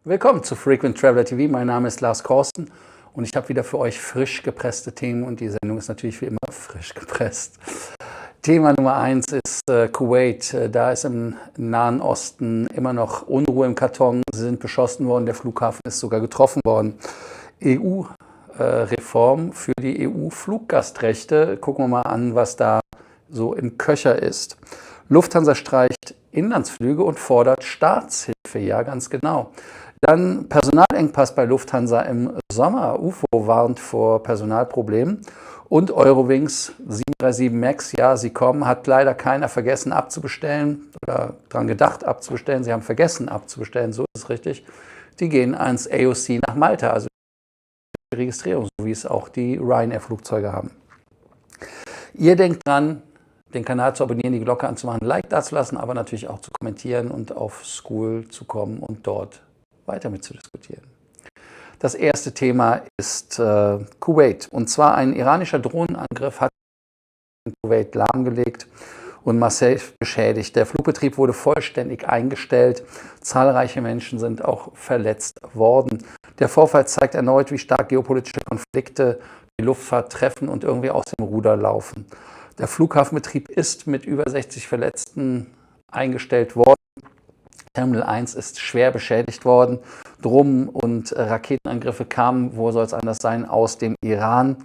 Willkommen zu Frequent Traveler TV. Mein Name ist Lars Korsten und ich habe wieder für euch frisch gepresste Themen und die Sendung ist natürlich wie immer frisch gepresst. Thema Nummer 1 ist Kuwait. Da ist im Nahen Osten immer noch Unruhe im Karton. Sie sind beschossen worden, der Flughafen ist sogar getroffen worden. EU-Reform für die EU-Fluggastrechte. Gucken wir mal an, was da so im Köcher ist. Lufthansa streicht Inlandsflüge und fordert Staatshilfe. Ja, ganz genau. Dann Personalengpass bei Lufthansa im Sommer. UFO warnt vor Personalproblemen. Und Eurowings 737 MAX, ja, sie kommen, hat leider keiner vergessen abzubestellen oder daran gedacht abzubestellen. Sie haben vergessen abzubestellen, so ist es richtig. Die gehen ans AOC nach Malta, also die Registrierung, so wie es auch die Ryanair-Flugzeuge haben. Ihr denkt dran, den Kanal zu abonnieren, die Glocke anzumachen, ein Like dazulassen, aber natürlich auch zu kommentieren und auf School zu kommen und dort weiter mitzudiskutieren. Das erste Thema ist Kuwait. Und zwar ein iranischer Drohnenangriff hat Kuwait lahmgelegt und massiv beschädigt. Der Flugbetrieb wurde vollständig eingestellt. Zahlreiche Menschen sind auch verletzt worden. Der Vorfall zeigt erneut, wie stark geopolitische Konflikte die Luftfahrt treffen und irgendwie aus dem Ruder laufen. Der Flughafenbetrieb ist mit über 60 Verletzten eingestellt worden. Terminal 1 ist schwer beschädigt worden. Drohnen- und Raketenangriffe kamen, wo soll es anders sein, aus dem Iran.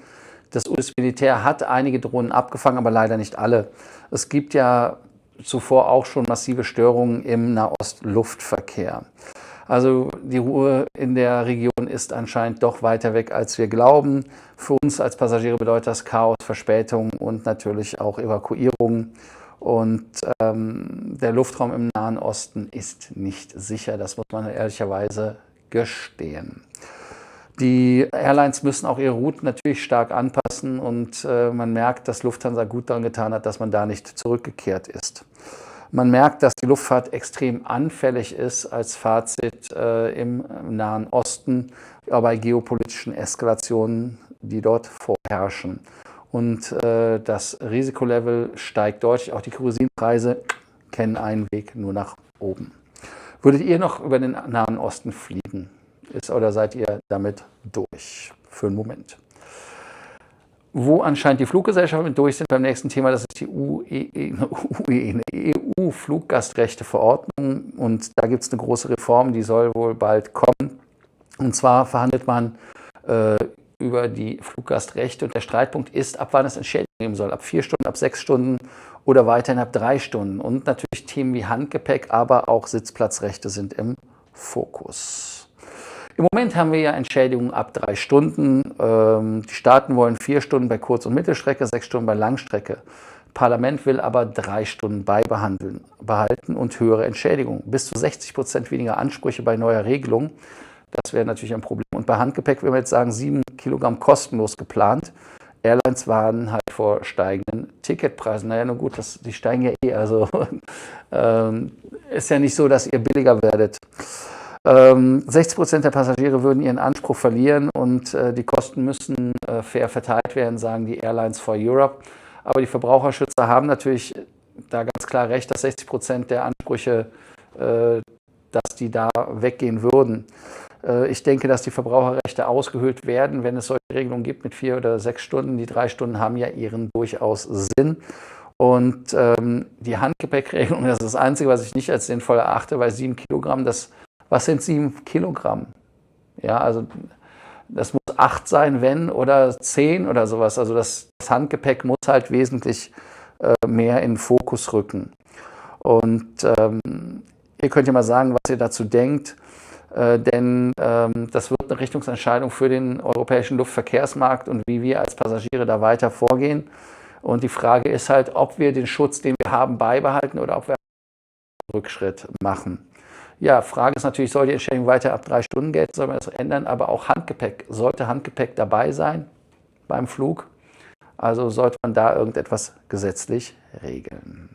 Das US-Militär hat einige Drohnen abgefangen, aber leider nicht alle. Es gibt ja zuvor auch schon massive Störungen im Nahost-Luftverkehr. Also die Ruhe in der Region ist anscheinend doch weiter weg, als wir glauben. Für uns als Passagiere bedeutet das Chaos, Verspätung und natürlich auch Evakuierung. Und der Luftraum im Nahen Osten ist nicht sicher, das muss man ehrlicherweise gestehen. Die Airlines müssen auch ihre Routen natürlich stark anpassen und man merkt, dass Lufthansa gut daran getan hat, dass man da nicht zurückgekehrt ist. Man merkt, dass die Luftfahrt extrem anfällig ist als Fazit im Nahen Osten bei geopolitischen Eskalationen, die dort vorherrschen. Und das Risikolevel steigt deutlich. Auch die Kerosinpreise kennen einen Weg nur nach oben. Würdet ihr noch über den Nahen Osten fliegen? Oder seid ihr damit durch für einen Moment? Wo anscheinend die Fluggesellschaften durch sind beim nächsten Thema, das ist die EU-Fluggastrechteverordnung. Und da gibt es eine große Reform, die soll wohl bald kommen. Und zwar verhandelt man über die Fluggastrechte. Und der Streitpunkt ist, ab wann es Entschädigung geben soll. Ab 4 Stunden, ab 6 Stunden oder weiterhin ab 3 Stunden. Und natürlich Themen wie Handgepäck, aber auch Sitzplatzrechte sind im Fokus. Im Moment haben wir ja Entschädigungen ab 3 Stunden. Die Staaten wollen 4 Stunden bei Kurz- und Mittelstrecke, 6 Stunden bei Langstrecke. Das Parlament will aber 3 Stunden behalten und höhere Entschädigungen. Bis zu 60% weniger Ansprüche bei neuer Regelung. Das wäre natürlich ein Problem. Und bei Handgepäck, wenn wir jetzt sagen, 7 Kilogramm kostenlos geplant. Airlines warnen halt vor steigenden Ticketpreisen. Naja, nur gut, die steigen ja eh. Also ist ja nicht so, dass ihr billiger werdet. 60% der Passagiere würden ihren Anspruch verlieren und die Kosten müssen fair verteilt werden, sagen die Airlines for Europe. Aber die Verbraucherschützer haben natürlich da ganz klar recht, dass 60% der Ansprüche, dass die da weggehen würden. Ich denke, dass die Verbraucherrechte ausgehöhlt werden, wenn es solche Regelungen gibt mit 4 oder 6 Stunden. Die 3 Stunden haben ja ihren durchaus Sinn. Und die Handgepäckregelung, das ist das Einzige, was ich nicht als sinnvoll erachte, weil 7 Kilogramm, was sind 7 Kilogramm? Ja, also das muss 8 sein, wenn, oder 10 oder sowas. Also das Handgepäck muss halt wesentlich mehr in den Fokus rücken. Und ihr könnt ja mal sagen, was ihr dazu denkt, denn das wird eine Richtungsentscheidung für den europäischen Luftverkehrsmarkt und wie wir als Passagiere da weiter vorgehen. Und die Frage ist halt, ob wir den Schutz, den wir haben, beibehalten oder ob wir einen Rückschritt machen. Ja, Frage ist natürlich, soll die Entschädigung weiter ab 3 Stunden gelten, soll man das ändern, aber auch Handgepäck, sollte Handgepäck dabei sein beim Flug? Also sollte man da irgendetwas gesetzlich regeln.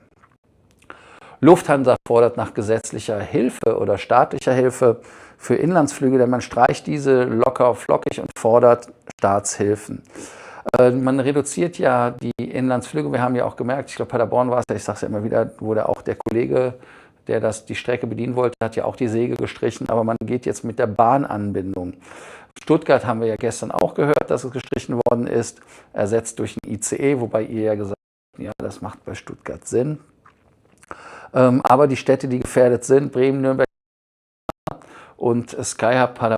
Lufthansa fordert nach gesetzlicher Hilfe oder staatlicher Hilfe für Inlandsflüge, denn man streicht diese locker flockig und fordert Staatshilfen. Man reduziert ja die Inlandsflüge. Wir haben ja auch gemerkt, ich glaube Paderborn war es, ich sage es ja immer wieder, wurde auch der Kollege der die Strecke bedienen wollte, hat ja auch die Säge gestrichen, aber man geht jetzt mit der Bahnanbindung. Stuttgart haben wir ja gestern auch gehört, dass es gestrichen worden ist, ersetzt durch ein ICE, wobei ihr ja gesagt habt, ja, das macht bei Stuttgart Sinn. Aber die Städte, die gefährdet sind, Bremen, Nürnberg und Sky-Hub Paderborn,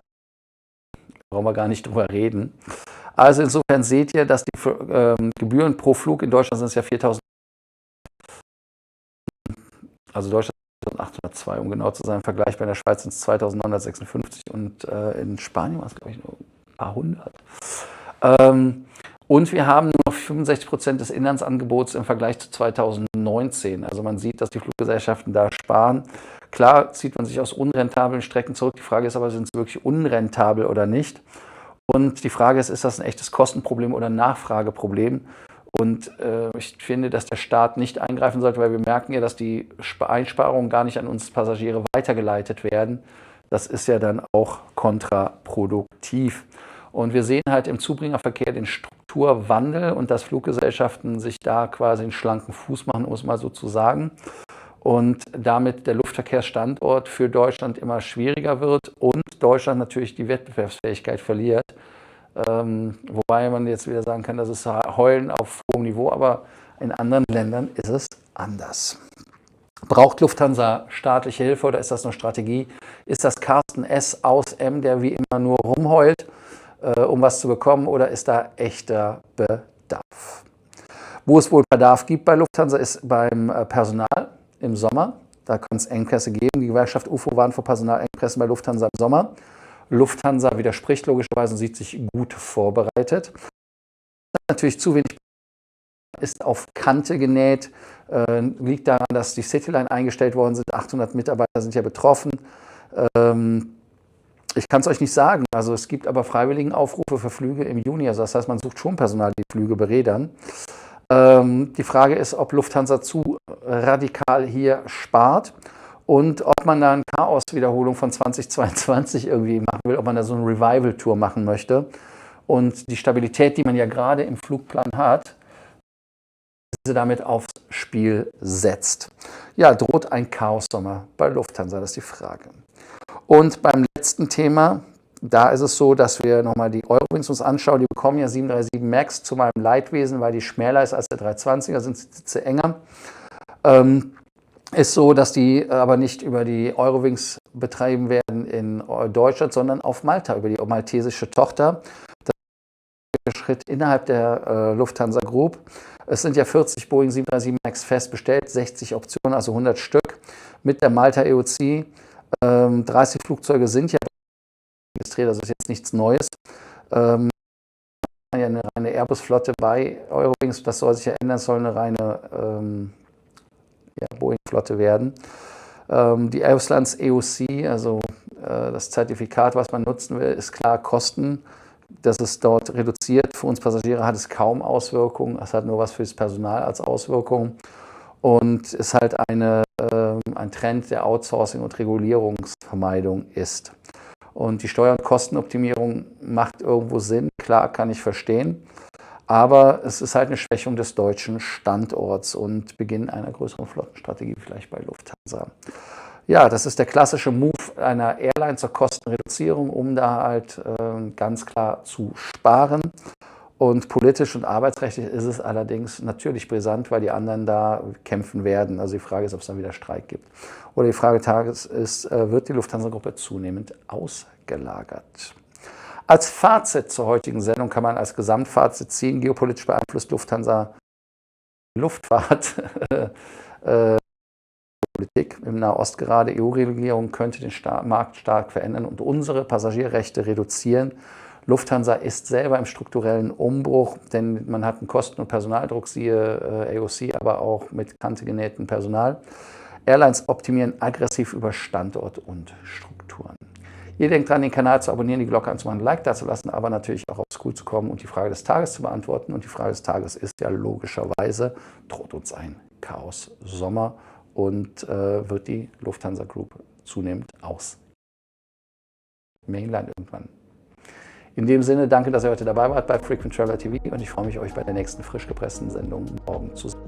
brauchen wir gar nicht drüber reden. Also insofern seht ihr, dass die Gebühren pro Flug in Deutschland sind es ja 4.000, also Deutschland 1.802, um genau zu sein. Im Vergleich bei der Schweiz sind es 2.956 und in Spanien war es, glaube ich, nur ein paar hundert. Und wir haben nur noch 65% des Inlandsangebots im Vergleich zu 2019. Also man sieht, dass die Fluggesellschaften da sparen. Klar zieht man sich aus unrentablen Strecken zurück. Die Frage ist aber, sind sie wirklich unrentabel oder nicht? Und die Frage ist das ein echtes Kostenproblem oder ein Nachfrageproblem? Und ich finde, dass der Staat nicht eingreifen sollte, weil wir merken ja, dass die Einsparungen gar nicht an uns Passagiere weitergeleitet werden. Das ist ja dann auch kontraproduktiv. Und wir sehen halt im Zubringerverkehr den Strukturwandel und dass Fluggesellschaften sich da quasi einen schlanken Fuß machen, um es mal so zu sagen. Und damit der Luftverkehrsstandort für Deutschland immer schwieriger wird und Deutschland natürlich die Wettbewerbsfähigkeit verliert. Wobei man jetzt wieder sagen kann, das ist Heulen auf hohem Niveau, aber in anderen Ländern ist es anders. Braucht Lufthansa staatliche Hilfe oder ist das eine Strategie? Ist das Carsten S. aus M., der wie immer nur rumheult, um was zu bekommen, oder ist da echter Bedarf? Wo es wohl Bedarf gibt bei Lufthansa ist beim Personal im Sommer. Da kann es Engpässe geben. Die Gewerkschaft UFO warnt vor Personalengpässen bei Lufthansa im Sommer. Lufthansa widerspricht logischerweise und sieht sich gut vorbereitet. Natürlich zu wenig, ist auf Kante genäht, liegt daran, dass die Cityline eingestellt worden sind. 800 Mitarbeiter sind ja betroffen. Ich kann es euch nicht sagen. Also es gibt aber freiwilligen Aufrufe für Flüge im Juni. Also das heißt, man sucht schon Personal, die Flüge berädern. Die Frage ist, ob Lufthansa zu radikal hier spart und ob man da eine Chaos-Wiederholung von 2022 irgendwie machen will, ob man da so eine Revival-Tour machen möchte. Und die Stabilität, die man ja gerade im Flugplan hat, diese damit aufs Spiel setzt. Ja, droht ein Chaos-Sommer bei Lufthansa, das ist die Frage. Und beim letzten Thema, da ist es so, dass wir nochmal die Eurowings uns anschauen. Die bekommen ja 737 MAX zu meinem Leidwesen, weil die schmäler ist als der 320er, sind Sitze enger. Ist so, dass die aber nicht über die Eurowings betreiben werden in Deutschland, sondern auf Malta, über die maltesische Tochter. Das ist der Schritt innerhalb der Lufthansa Group. Es sind ja 40 Boeing 737 MAX fest bestellt, 60 Optionen, also 100 Stück mit der Malta EOC. 30 Flugzeuge sind ja registriert, das ist jetzt nichts Neues. Ja, eine reine Airbus-Flotte bei Eurowings, das soll sich ja ändern, soll eine reine Boeing-Flotte werden. Die Auslands EOC, also das Zertifikat, was man nutzen will, ist klar Kosten. Das ist dort reduziert. Für uns Passagiere hat es kaum Auswirkungen. Es hat nur was für das Personal als Auswirkung. Und ist halt ein Trend der Outsourcing und Regulierungsvermeidung ist. Und die Steuer- und Kostenoptimierung macht irgendwo Sinn, klar, kann ich verstehen. Aber es ist halt eine Schwächung des deutschen Standorts und Beginn einer größeren Flottenstrategie vielleicht bei Lufthansa. Ja, das ist der klassische Move einer Airline zur Kostenreduzierung, um da halt ganz klar zu sparen. Und politisch und arbeitsrechtlich ist es allerdings natürlich brisant, weil die anderen da kämpfen werden. Also die Frage ist, ob es dann wieder Streik gibt. Oder die Frage des Tages ist, wird die Lufthansa-Gruppe zunehmend ausgelagert? Als Fazit zur heutigen Sendung kann man als Gesamtfazit ziehen, geopolitisch beeinflusst Lufthansa Luftfahrt Politik im Nahost gerade. EU-Regulierung könnte den Markt stark verändern und unsere Passagierrechte reduzieren. Lufthansa ist selber im strukturellen Umbruch, denn man hat einen Kosten- und Personaldruck, siehe AOC, aber auch mit Kante genähten Personal. Airlines optimieren aggressiv über Standort und Strukturen. Ihr denkt dran, den Kanal zu abonnieren, die Glocke anzumachen, ein Like dazulassen, aber natürlich auch aufs School zu kommen und die Frage des Tages zu beantworten. Und die Frage des Tages ist ja logischerweise, droht uns ein Chaos-Sommer und wird die Lufthansa Group zunehmend aus Mainland irgendwann. In dem Sinne, danke, dass ihr heute dabei wart bei Frequent Traveler TV und ich freue mich, euch bei der nächsten frisch gepressten Sendung morgen zu sehen.